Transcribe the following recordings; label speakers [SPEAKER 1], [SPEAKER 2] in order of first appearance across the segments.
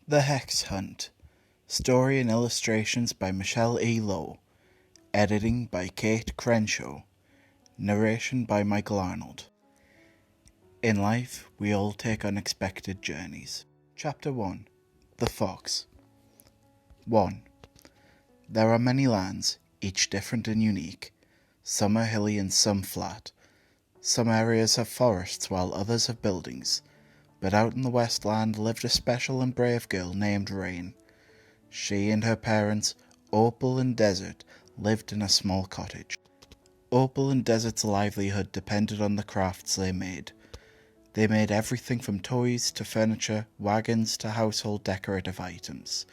[SPEAKER 1] The Hex Hunt. Story and illustrations by Michelle E. Lowe. Editing by Kate Crenshaw. Narration by Michael Arnold. In life, we all take unexpected journeys. Chapter 1. The Fox. 1. There are many lands, each different and unique. Some are hilly and some flat. Some areas have forests while others have buildings. But out in the West Land lived a special and brave girl named Rain. She and her parents, Opal and Desert, lived in a small cottage. Opal and Desert's livelihood depended on the crafts they made. They made everything from toys to furniture, wagons to household decorative items.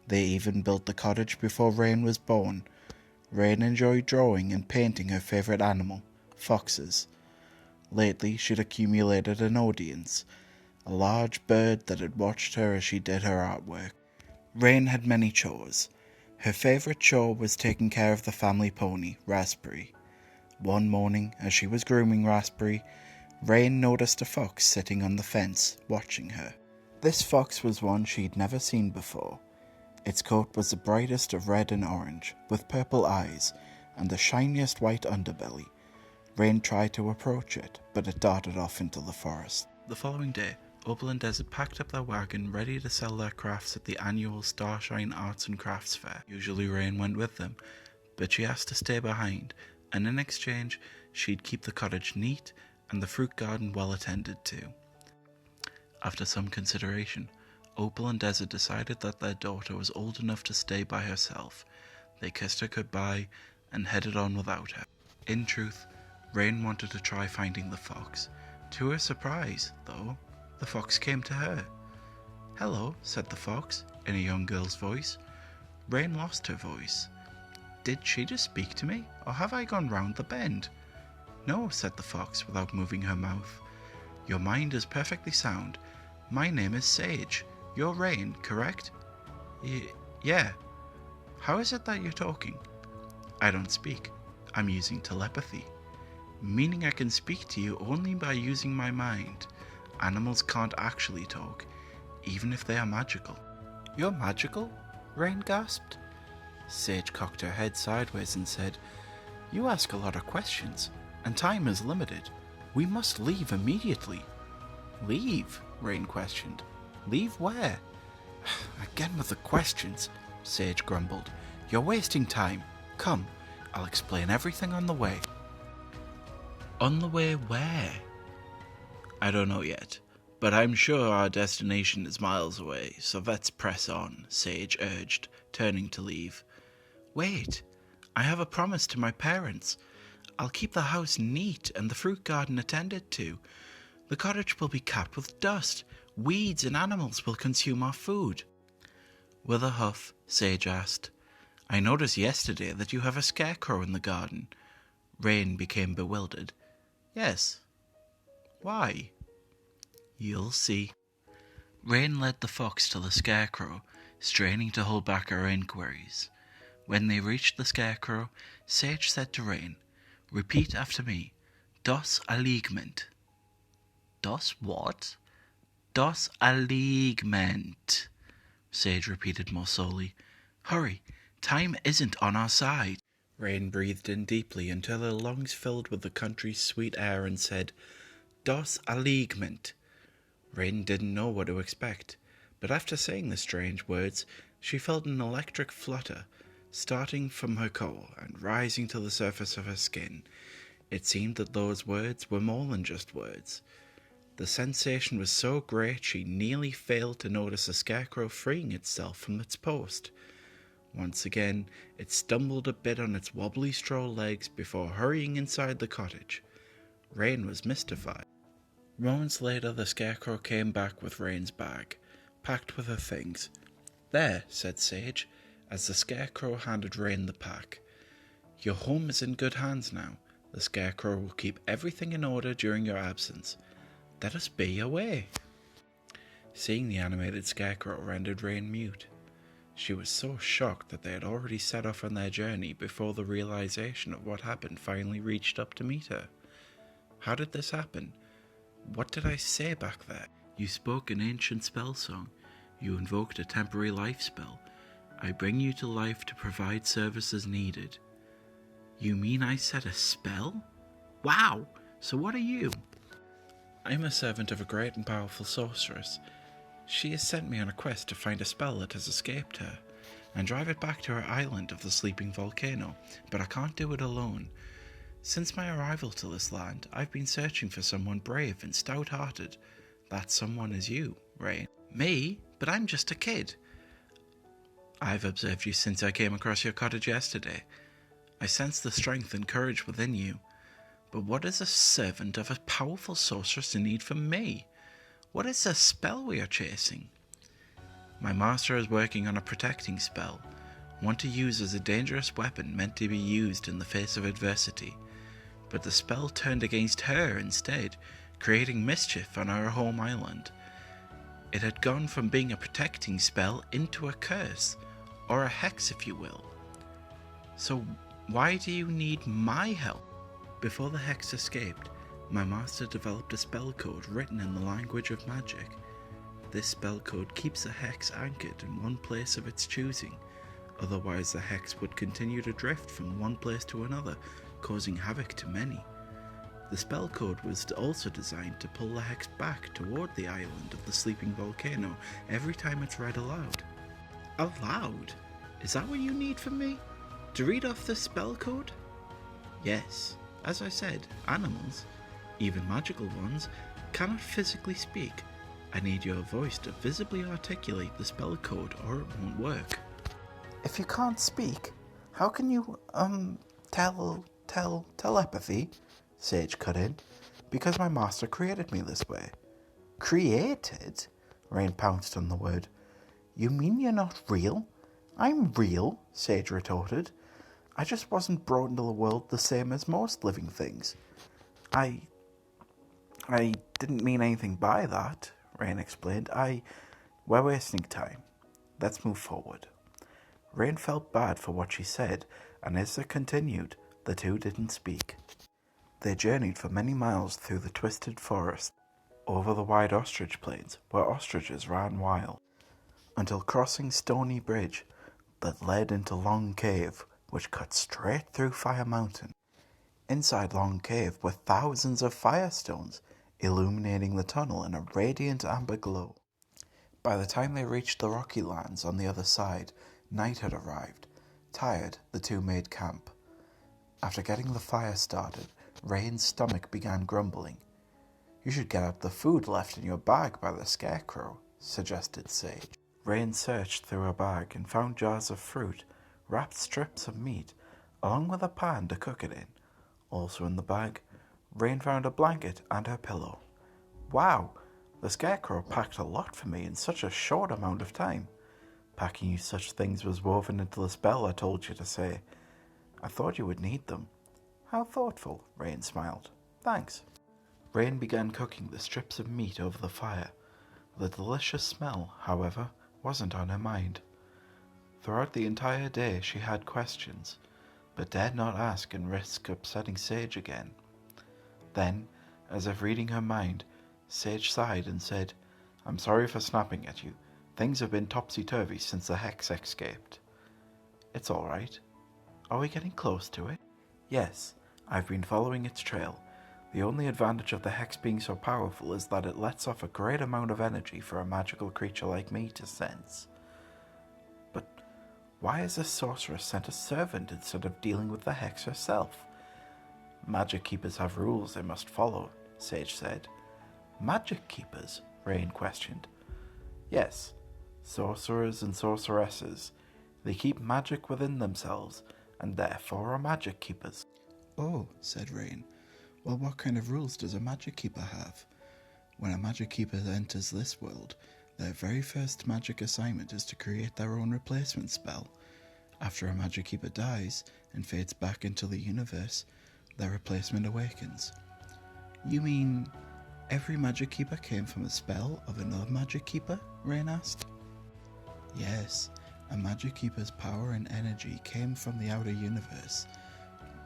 [SPEAKER 1] They even built the cottage before Rain was born. Rain enjoyed drawing and painting her favourite animal, foxes. Lately she'd accumulated an audience, a large bird that had watched her as she did her artwork. Rain had many chores. Her favourite chore was taking care of the family pony, Raspberry. One morning, as she was grooming Raspberry, Rain noticed a fox sitting on the fence, watching her. This fox was one she'd never seen before. Its coat was the brightest of red and orange, with purple eyes, and the shiniest white underbelly. Rain tried to approach it, but it darted off into the forest. The following day, Opal and Desert packed up their wagon ready to sell their crafts at the annual Starshine Arts and Crafts Fair. Usually Rain went with them, but she asked to stay behind, and in exchange she'd keep the cottage neat and the fruit garden well attended to. After some consideration, Opal and Desert decided that their daughter was old enough to stay by herself. They kissed her goodbye and headed on without her. In truth, Rain wanted to try finding the fox. To her surprise, though, the fox came to her. "Hello," said the fox, in a young girl's voice. Rain lost her voice. Did she just speak to me, or have I gone round the bend? "No," said the fox, without moving her mouth. "Your mind is perfectly sound. My name is Sage. You're Rain, correct?" Yeah. "How is it that you're talking?" "I don't speak. I'm using telepathy. Meaning I can speak to you only by using my mind. Animals can't actually talk, even if they are magical." "You're magical?" Rain gasped. Sage cocked her head sideways and said, "You ask a lot of questions, and time is limited. We must leave immediately." "Leave?" Rain questioned. "Leave where?" "Again with the questions," Sage grumbled. "You're wasting time. Come, I'll explain everything on the way." "On the way where?" "I don't know yet, but I'm sure our destination is miles away, so let's press on," Sage urged, turning to leave. "Wait, I have a promise to my parents. I'll keep the house neat and the fruit garden attended to. The cottage will be capped with dust. Weeds and animals will consume our food." With a huff, Sage asked, "I noticed yesterday that you have a scarecrow in the garden." Rain became bewildered. "Yes. Why?" "You'll see." Rain led the fox to the scarecrow, straining to hold back her inquiries. When they reached the scarecrow, Sage said to Rain, "Repeat after me. Das Aligment." "Das what?" "Das Aligment," Sage repeated more slowly. "Hurry, time isn't on our side." Rain breathed in deeply until her lungs filled with the country's sweet air and said, "Das Aligment." Rain didn't know what to expect, but after saying the strange words, she felt an electric flutter, starting from her core and rising to the surface of her skin. It seemed that those words were more than just words. The sensation was so great she nearly failed to notice the scarecrow freeing itself from its post. Once again, it stumbled a bit on its wobbly straw legs before hurrying inside the cottage. Rain was mystified. Moments later, the scarecrow came back with Rain's bag, packed with her things. "There," said Sage, as the scarecrow handed Rain the pack. "Your home is in good hands now. The scarecrow will keep everything in order during your absence. Let us bear your way." Seeing the animated scarecrow rendered Rain mute. She was so shocked that they had already set off on their journey before the realization of what happened finally reached up to meet her. How did this happen? What did I say back there? You spoke an ancient spell song. You invoked a temporary life spell. I bring you to life to provide services needed. You mean I set a spell? Wow! So what are you? I'm a servant of a great and powerful sorceress. She has sent me on a quest to find a spell that has escaped her, and drive it back to her island of the sleeping volcano, but I can't do it alone. Since my arrival to this land, I've been searching for someone brave and stout-hearted. That someone is you, Rain. Me? But I'm just a kid. I've observed you since I came across your cottage yesterday. I sense the strength and courage within you. But what is a servant of a powerful sorceress in need from me? What is the spell we are chasing? My master is working on a protecting spell, one to use as a dangerous weapon meant to be used in the face of adversity. But the spell turned against her instead, creating mischief on our home island. It had gone from being a protecting spell into a curse, or a hex if you will. So why do you need my help? Before the hex escaped, my master developed a spell code written in the language of magic. This spell code keeps the hex anchored in one place of its choosing, otherwise the hex would continue to drift from one place to another, causing havoc to many. The spell code was also designed to pull the hex back toward the island of the sleeping volcano every time it's read aloud. Aloud? Is that what you need from me? To read off the spell code? Yes. As I said, animals, even magical ones, cannot physically speak. I need your voice to visibly articulate the spell code or it won't work. If you can't speak, how can you, telepathy? Sage cut in. Because my master created me this way. Created? Rain pounced on the word. You mean you're not real? I'm real, Sage retorted. I just wasn't brought into the world the same as most living things. I didn't mean anything by that, Rain explained. We're wasting time. Let's move forward. Rain felt bad for what she said, and as they continued, the two didn't speak. They journeyed for many miles through the twisted forest, over the wide ostrich plains, where ostriches ran wild, until crossing Stony Bridge that led into Long Cave, which cut straight through Fire Mountain. Inside Long Cave were thousands of firestones, illuminating the tunnel in a radiant amber glow. By the time they reached the rocky lands on the other side, night had arrived. Tired, the two made camp. After getting the fire started, Rain's stomach began grumbling. You should get out the food left in your bag by the scarecrow, suggested Sage. Rain searched through her bag and found jars of fruit, wrapped strips of meat, along with a pan to cook it in. Also in the bag, Rain found a blanket and her pillow. Wow, the scarecrow packed a lot for me in such a short amount of time. Packing you such things was woven into the spell I told you to say. I thought you would need them. How thoughtful, Rain smiled. Thanks. Rain began cooking the strips of meat over the fire. The delicious smell, however, wasn't on her mind. Throughout the entire day she had questions, but dared not ask and risk upsetting Sage again. Then, as if reading her mind, Sage sighed and said, I'm sorry for snapping at you. Things have been topsy-turvy since the hex escaped. It's all right. Are we getting close to it? Yes, I've been following its trail. The only advantage of the hex being so powerful is that it lets off a great amount of energy for a magical creature like me to sense. But why has this sorceress sent a servant instead of dealing with the hex herself? Magic keepers have rules they must follow, Sage said. Magic keepers? Rain questioned. Yes, sorcerers and sorceresses. They keep magic within themselves, and therefore are magic keepers. Oh, said Rain. Well, what kind of rules does a magic keeper have? When a magic keeper enters this world, their very first magic assignment is to create their own replacement spell. After a magic keeper dies and fades back into the universe, their replacement awakens. You mean every magic keeper came from a spell of another magic keeper? Rain asked. Yes, a magic keeper's power and energy came from the outer universe.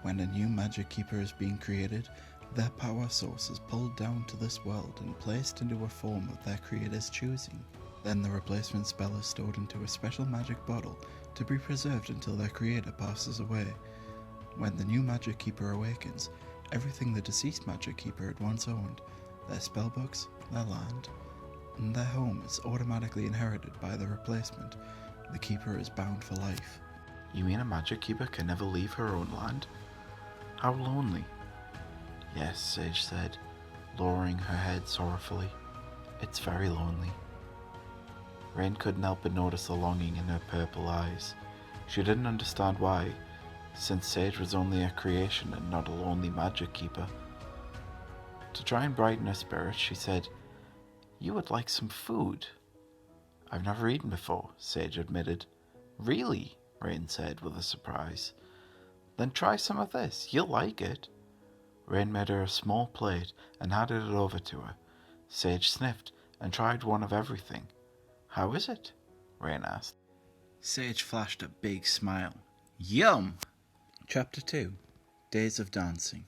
[SPEAKER 1] When a new magic keeper is being created, their power source is pulled down to this world and placed into a form of their creator's choosing. Then the replacement spell is stored into a special magic bottle to be preserved until their creator passes away. When the new magic keeper awakens, everything the deceased magic keeper had once owned, their spellbooks, their land, and their home is automatically inherited by the replacement. The keeper is bound for life.
[SPEAKER 2] You mean a magic keeper can never leave her own land? How lonely. Yes, Sage said, lowering her head sorrowfully. It's very lonely. Rain couldn't help but notice the longing in her purple eyes. She didn't understand why, since Sage was only a creation and not a lonely magic keeper. To try and brighten her spirits, she said, "You would like some food." "I've never eaten before," Sage admitted. "Really?" Rain said with a surprise. "Then try some of this. You'll like it." Rain made her a small plate and handed it over to her. Sage sniffed and tried one of everything. "How is it?" Rain asked.
[SPEAKER 1] Sage flashed a big smile. Yum! Chapter 2. Days of Dancing.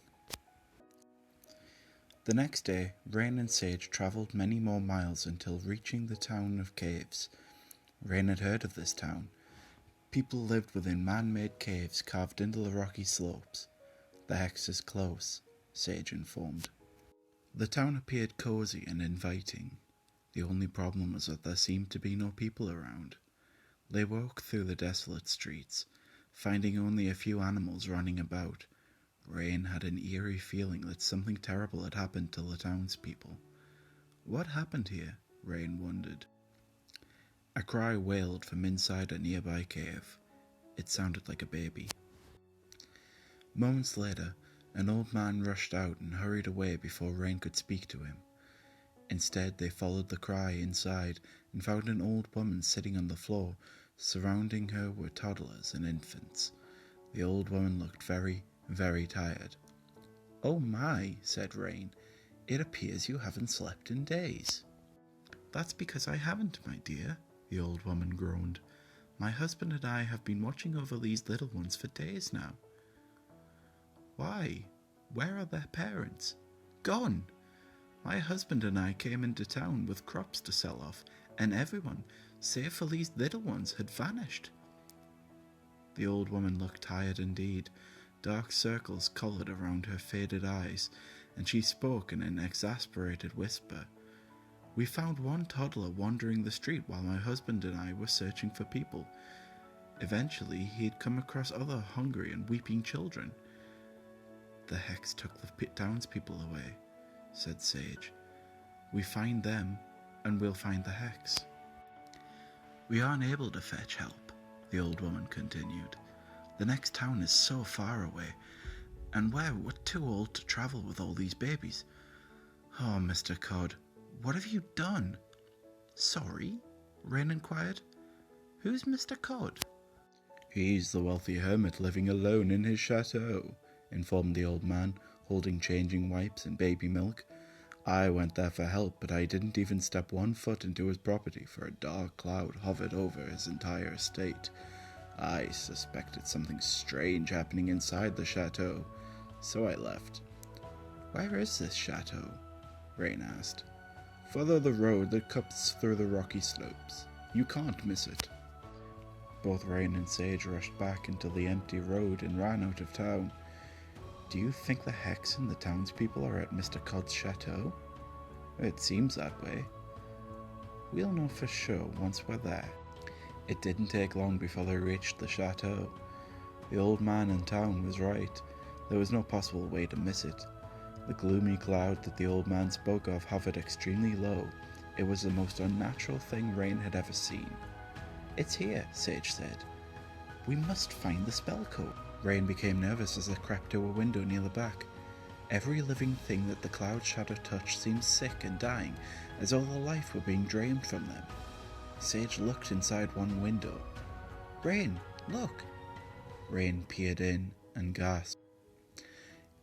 [SPEAKER 1] The next day, Rain and Sage travelled many more miles until reaching the town of caves. Rain had heard of this town. People lived within man-made caves carved into the rocky slopes. The Hex is close, Sage informed. The town appeared cosy and inviting. The only problem was that there seemed to be no people around. They walked through the desolate streets, finding only a few animals running about. Rain had an eerie feeling that something terrible had happened to the townspeople. What happened here? Rain wondered. A cry wailed from inside a nearby cave. It sounded like a baby. Moments later, an old man rushed out and hurried away before Rain could speak to him. Instead, they followed the cry inside and found an old woman sitting on the floor. Surrounding her were toddlers and infants. The old woman looked very, very tired. "Oh my," said Rain. "It appears you haven't slept in days." "That's because I haven't, my dear," the old woman groaned. "My husband and I have been watching over these little ones for days now." "Why? Where are their parents?" "Gone. My husband and I came into town with crops to sell off, and everyone, save for these little ones, had vanished." The old woman looked tired indeed. Dark circles coloured around her faded eyes, and she spoke in an exasperated whisper. "We found one toddler wandering the street while my husband and I were searching for people. Eventually, he'd come across other hungry and weeping children. The Hex took the townspeople away," said Sage. "We find them, and we'll find the Hex." "We aren't able to fetch help," the old woman continued. "The next town is so far away, and we're too old to travel with all these babies. Oh, Mr. Cod, what have you done?" "Sorry?" Rain inquired. "Who's Mr. Cod?" "He's the wealthy hermit living alone in his chateau," informed the old man, holding changing wipes and baby milk. "I went there for help, but I didn't even step one foot into his property, for a dark cloud hovered over his entire estate. I suspected something strange happening inside the chateau, so I left." "Where is this chateau?" Rain asked. "Follow the road that cuts through the rocky slopes. You can't miss it." Both Rain and Sage rushed back into the empty road and ran out of town. "Do you think the Hex and the townspeople are at Mr. Cod's chateau?" "It seems that way." "We'll know for sure once we're there." It didn't take long before they reached the chateau. The old man in town was right. There was no possible way to miss it. The gloomy cloud that the old man spoke of hovered extremely low. It was the most unnatural thing Rain had ever seen. "It's here," Sage said. "We must find the spell code." Rain became nervous as they crept to a window near the back. Every living thing that the cloud shadow touched seemed sick and dying, as though the life were being drained from them. Sage looked inside one window. "Rain, look!" Rain peered in and gasped.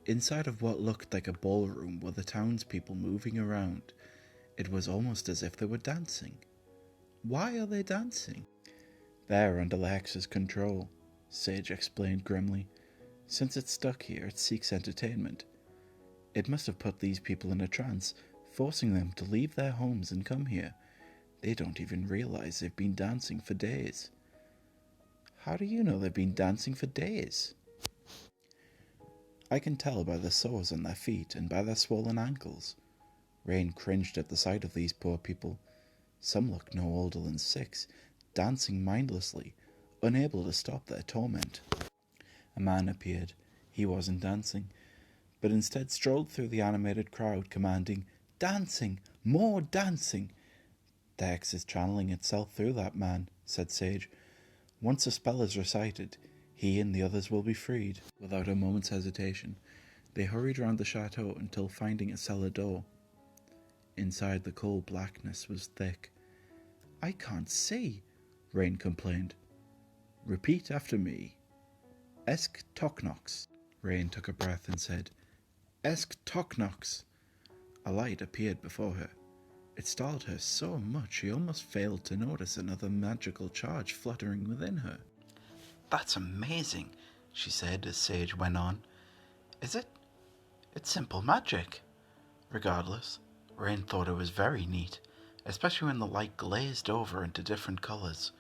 [SPEAKER 1] Inside of what looked like a ballroom were the townspeople moving around. It was almost as if they were dancing. "Why are they dancing?" "They're under the Hex's control," Sage explained grimly. "Since it's stuck here, it seeks entertainment. It must have put these people in a trance, forcing them to leave their homes and come here. They don't even realize they've been dancing for days. How do you know they've been dancing for days? I can tell by the sores on their feet and by their swollen ankles. Rain cringed at the sight of these poor people. Some looked no older than 6, dancing mindlessly, unable to stop their torment. A man appeared. He wasn't dancing, but instead strolled through the animated crowd, commanding, "Dancing! More dancing!" "The hex is channeling itself through that man," said Sage. "Once a spell is recited, he and the others will be freed." Without a moment's hesitation, they hurried round the chateau until finding a cellar door. Inside, the coal blackness was thick. "I can't see," Rain complained. "Repeat after me. Esk Toknox." Rain took a breath and said, "Esk Toknox." A light appeared before her. It startled her so much she almost failed to notice another magical charge fluttering within her.
[SPEAKER 2] "That's amazing," she said as Sage went on. "Is it? It's simple magic." Regardless, Rain thought it was very neat, especially when the light glazed over into different colours.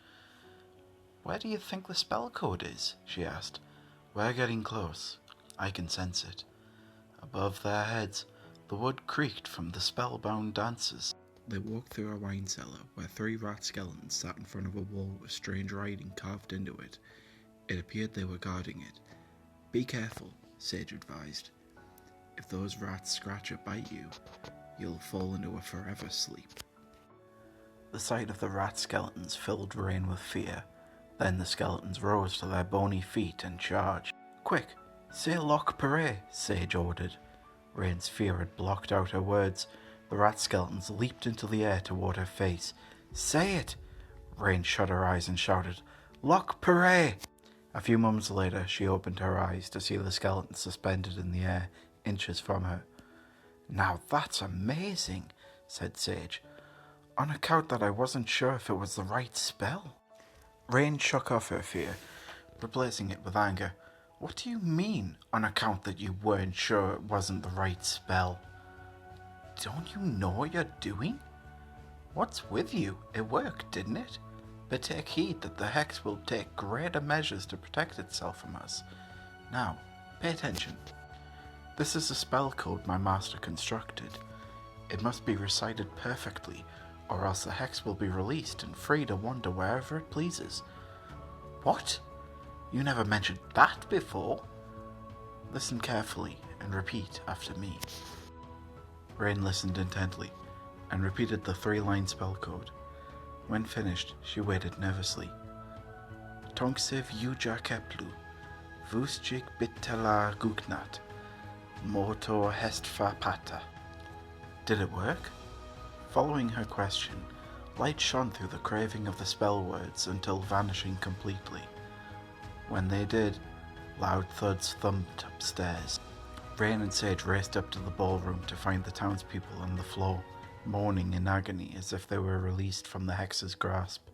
[SPEAKER 2] "Where do you think the spell code is?" she asked. "We're getting close. I can sense it." Above their heads, the wood creaked from the spellbound dancers.
[SPEAKER 1] They walked through a wine cellar where 3 rat skeletons sat in front of a wall with strange writing carved into it. It appeared they were guarding it. "Be careful," Sage advised. "If those rats scratch or bite you, you'll fall into a forever sleep."
[SPEAKER 2] The sight of the rat skeletons filled Rain with fear. Then the skeletons rose to their bony feet and charged. "Quick, say Loch Paré," Sage ordered. Rain's fear had blocked out her words. The rat skeletons leaped into the air toward her face. "Say it!" Rain shut her eyes and shouted, "Loch Paré!" A few moments later, she opened her eyes to see the skeleton suspended in the air, inches from her. "Now that's amazing," said Sage. "On account that I wasn't sure if it was the right spell." Rain shook off her fear, replacing it with anger. "What do you mean, on account that you weren't sure it wasn't the right spell? Don't you know what you're doing? What's with you? It worked, didn't it? But take heed that the hex will take greater measures to protect itself from us. Now, pay attention. This is a spell code my master constructed. It must be recited perfectly, or else the hex will be released and free to wander wherever it pleases." "What? You never mentioned that before." "Listen carefully and repeat after me." Rain listened intently and repeated the 3-line spell code. When finished, she waited nervously. "Tonksev Yuja Keplu, Vusjik Bitala Gugnat, Motor Hestfa Pata." Did it work? Following her question, light shone through the craving of the spell words until vanishing completely. When they did, loud thuds thumped upstairs. Rain and Sage raced up to the ballroom to find the townspeople on the floor, moaning in agony as if they were released from the hex's grasp.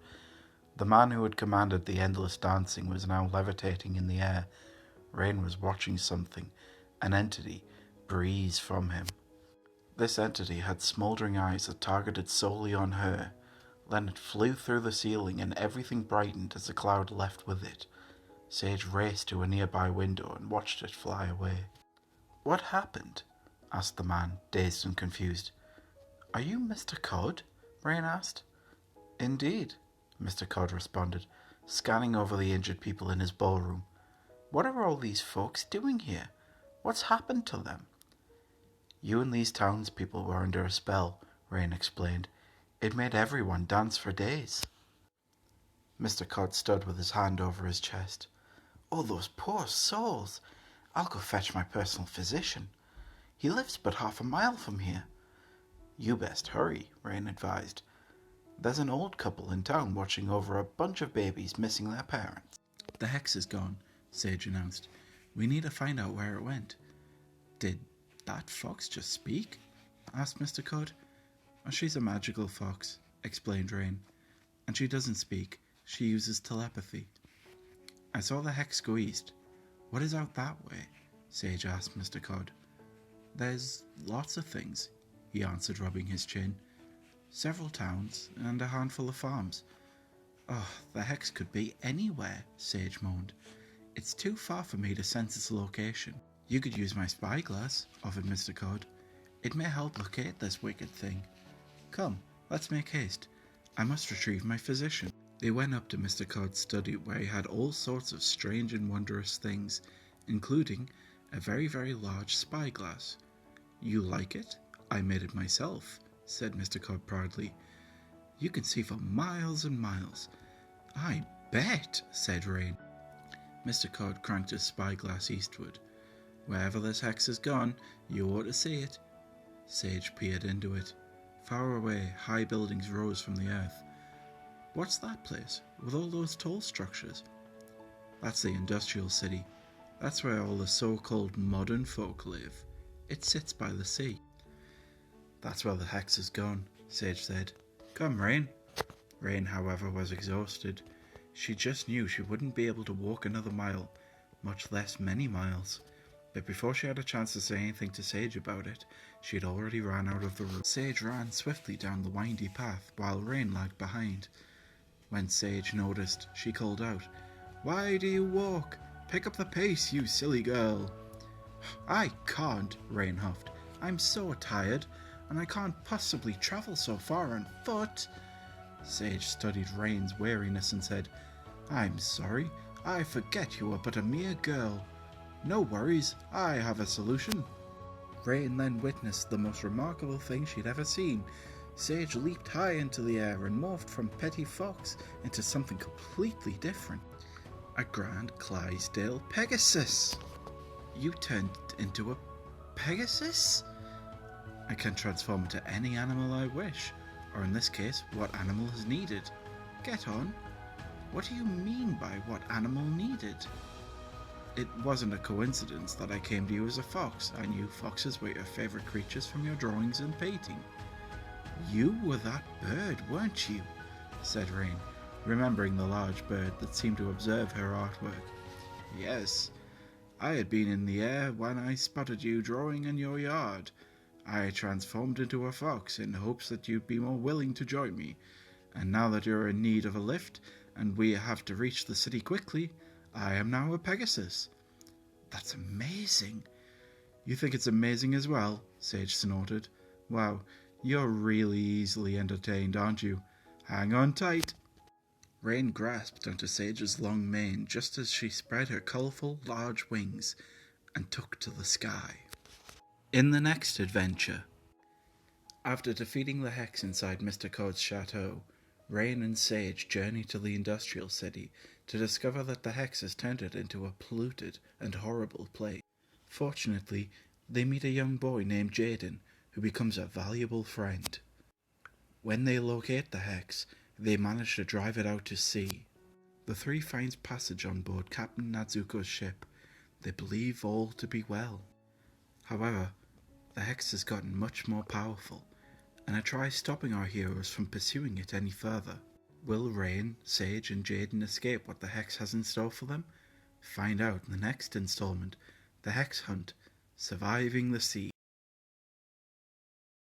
[SPEAKER 2] The man who had commanded the endless dancing was now levitating in the air. Rain was watching something, an entity, breeze from him. This entity had smouldering eyes that targeted solely on her. Then it flew through the ceiling and everything brightened as a cloud left with it. Sage raced to a nearby window and watched it fly away. "What happened?" asked the man, dazed and confused. "Are you Mr. Cod?" Rain asked. "Indeed," Mr. Cod responded, scanning over the injured people in his ballroom. "What are all these folks doing here? What's happened to them?" "You and these townspeople were under a spell," Rain explained. "It made everyone dance for days." Mr. Cod stood with his hand over his chest. "Oh, those poor souls! I'll go fetch my personal physician. He lives but half a mile from here." "You best hurry," Rain advised. "There's an old couple in town watching over a bunch of babies missing their parents."
[SPEAKER 1] "The hex is gone," Sage announced. "We need to find out where it went." "Did that fox just speak?" asked Mr. Cod. "Oh, she's a magical fox," explained Rain. "And she doesn't speak. She uses telepathy." "I saw the hex go east. What is out that way?" Sage asked Mr. Cod. "There's lots of things," he answered, rubbing his chin. Several towns and a handful of farms. Oh, the hex could be anywhere, Sage moaned. It's too far for me to sense its location. You could use my spyglass, offered Mr. Cod. It may help locate this wicked thing. Come, let's make haste. I must retrieve my physician. They went up to Mr. Cod's study, where he had all sorts of strange and wondrous things, including a very, very large spyglass. You like it? I made it myself, said Mr. Cod proudly. You can see for miles and miles. I bet, said Rain. Mr. Cod cranked his spyglass eastward. Wherever this hex has gone, you ought to see it. Sage peered into it. Far away, high buildings rose from the earth. What's that place, with all those tall structures? That's the industrial city. That's where all the so-called modern folk live. It sits by the sea. That's where the hex has gone, Sage said. Come, Rain. Rain, however, was exhausted. She just knew she wouldn't be able to walk another mile, much less many miles. But before she had a chance to say anything to Sage about it, she had already ran out of the room. Sage ran swiftly down the windy path, while Rain lagged behind. When Sage noticed, she called out, "Why do you walk? Pick up the pace, you silly girl." "I can't," Rain huffed. "I'm so tired, and I can't possibly travel so far on foot." Sage studied Rain's weariness and said, "I'm sorry, I forget you are but a mere girl. No worries, I have a solution." Rain then witnessed the most remarkable thing she'd ever seen. Sage leaped high into the air and morphed from Petty Fox into something completely different. A Grand Clydesdale Pegasus! You turned into a Pegasus? I can transform into any animal I wish, or in this case, what animal is needed. Get on. What do you mean by what animal needed? It wasn't a coincidence that I came to you as a fox. I knew foxes were your favourite creatures from your drawings and painting. You were that bird, weren't you? Said Rain, remembering the large bird that seemed to observe her artwork. Yes, I had been in the air when I spotted you drawing in your yard. I transformed into a fox in hopes that you'd be more willing to join me, and now that you're in need of a lift and we have to reach the city quickly, I am now a Pegasus. That's amazing. You think it's amazing as well? Sage snorted. Wow, you're really easily entertained, aren't you? Hang on tight. Rain grasped onto Sage's long mane just as she spread her colourful, large wings and took to the sky. In the next adventure. After defeating the hex inside Mr. Cod's chateau, Rain and Sage journey to the industrial city to discover that the hex has turned it into a polluted and horrible place. Fortunately, they meet a young boy named Jaden, who becomes a valuable friend. When they locate the hex, they manage to drive it out to sea. The three find passage on board Captain Nadzuko's ship. They believe all to be well. However, the hex has gotten much more powerful, and it tries stopping our heroes from pursuing it any further. Will Rain, Sage, and Jaden escape what the hex has in store for them? Find out in the next installment, The Hex Hunt, Surviving the Sea.